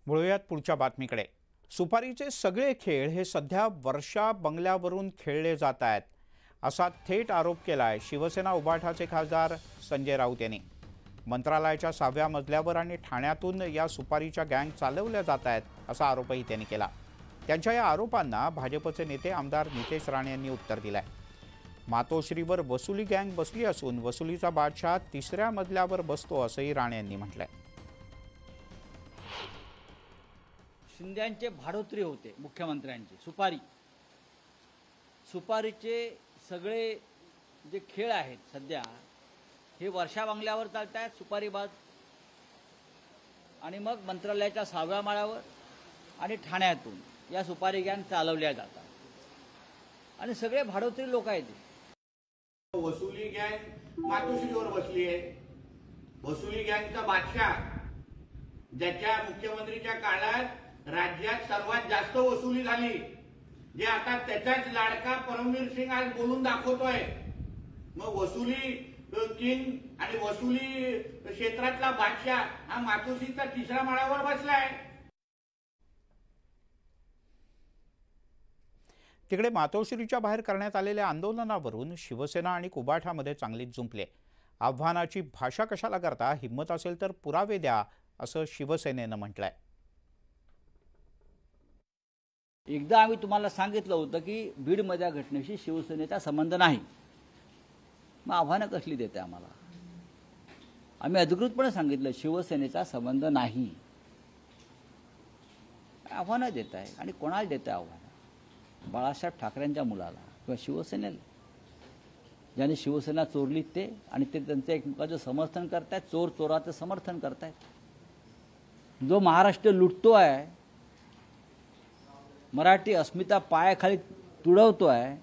वळूयात पुढच्या बातमीकडे। सुपारीचे सगळे खेळ हे सध्या वर्षा बंगल्यावरून खेळले जात आहेत असा थेट आरोप केलाय शिवसेना उबाठाचे खासदार संजय राऊत यांनी। मंत्रालयाच्या 6व्या मजल्यावर आणि ठाण्यातून या सुपारीच्या गँग चालवल्या जात आहेत असा आरोपही त्यांनी केला। त्यांच्या या आरोपांना भाजपचे नेते आमदार नितेश राणे यांनी उत्तर दिलंय। मातोश्रीवर वसुली गँग बसली असून वसुलीचा बादशाह 3ऱ्या मजल्यावर बसतो असंही राणे यांनी म्हटलंय। शिंद्यांचे भाडोत्री होते मुख्यमंत्र्यांचे सुपारीचे सगळे जे खेळ आहेत सध्या हे वर्षा बंगल्यावर चालत आहेत सुपारीबाज, आणि मग मंत्रालयाच्या 6व्या माळ्यावर आणि ठाण्यातून या सुपारी गँग चालवल्या जातात आणि सगळे भाडोत्री लोक आहेत। वसुली गँग मातोश्रीवर बसली आहे। वसुली गँगचा बादशाह ज्याच्या मुख्यमंत्रीच्या काळात राज्यात सर्वात जास्त वसुली झाली, जे आता त्याचाच लाडका परमवीर सिंग आज बोलून दाखवतोय। मग वसुली किंग आणि वसुली क्षेत्रातला बादशाह हा मातोश्रीचा 3ऱ्या माळ्यावर बसलाय। तिकडे मातोश्रीच्या बाहेर करण्यात आलेल्या आंदोलनावरून शिवसेना आणि उबाठामध्ये चांगलीच जुंपली। आव्हानाची भाषा कशाला करता, हिम्मत असेल तर पुरावे द्या असं शिवसेनेनं म्हटलंय। एकदा आम्ही तुम्हाला सांगितलं होतं की बीडमधल्या घटनेशी शिवसेनेचा संबंध नाही, मग आव्हानं कसली देते आम्हाला? आम्ही अधिकृतपणे सांगितलं शिवसेनेचा संबंध नाही। आव्हानं देत आहे आणि कोणाला देत आहे आव्हानं? बाळासाहेब ठाकरेंच्या मुलाला किंवा शिवसेनेला, ज्याने शिवसेना चोरली ते, आणि ते त्यांचं एकमेकाचं समर्थन करतायत, चोर चोराचं समर्थन करतायत। जो महाराष्ट्र लुटतो आहे, मराठी अस्मिता पायाखाली तुडवतो आहे,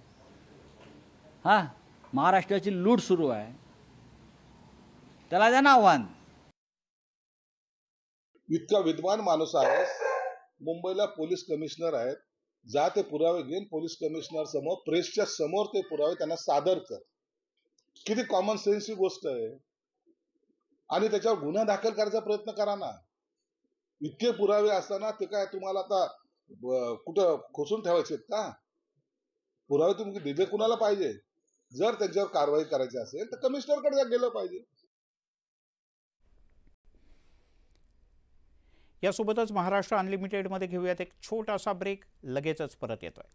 महाराष्ट्राची लूट सुरू आहे, त्याला द्या ना आव्हान। इतका विद्वान माणूस आहे, मुंबईला पोलीस कमिशनर आहेत, जा ते पुरावे घेऊन पोलीस कमिशनर समोर, प्रेसच्या समोर ते पुरावे त्यांना सादर कर। किती कॉमन सेन्सची गोष्ट आहे, आणि त्याच्यावर गुन्हा दाखल करायचा प्रयत्न करा ना। इतके पुरावे असताना ते काय तुम्हाला आता कुठं खोसून ठेवायचे का? पुरावे तुम्ही दिले कुणाला पाहिजे? जर त्यांच्यावर कारवाई करायची असेल तर कमिशनरकडे गेलं पाहिजे। यासोबतच महाराष्ट्र अनलिमिटेडमध्ये घेऊयात एक छोटासा ब्रेक, लगेचच परत येतोय।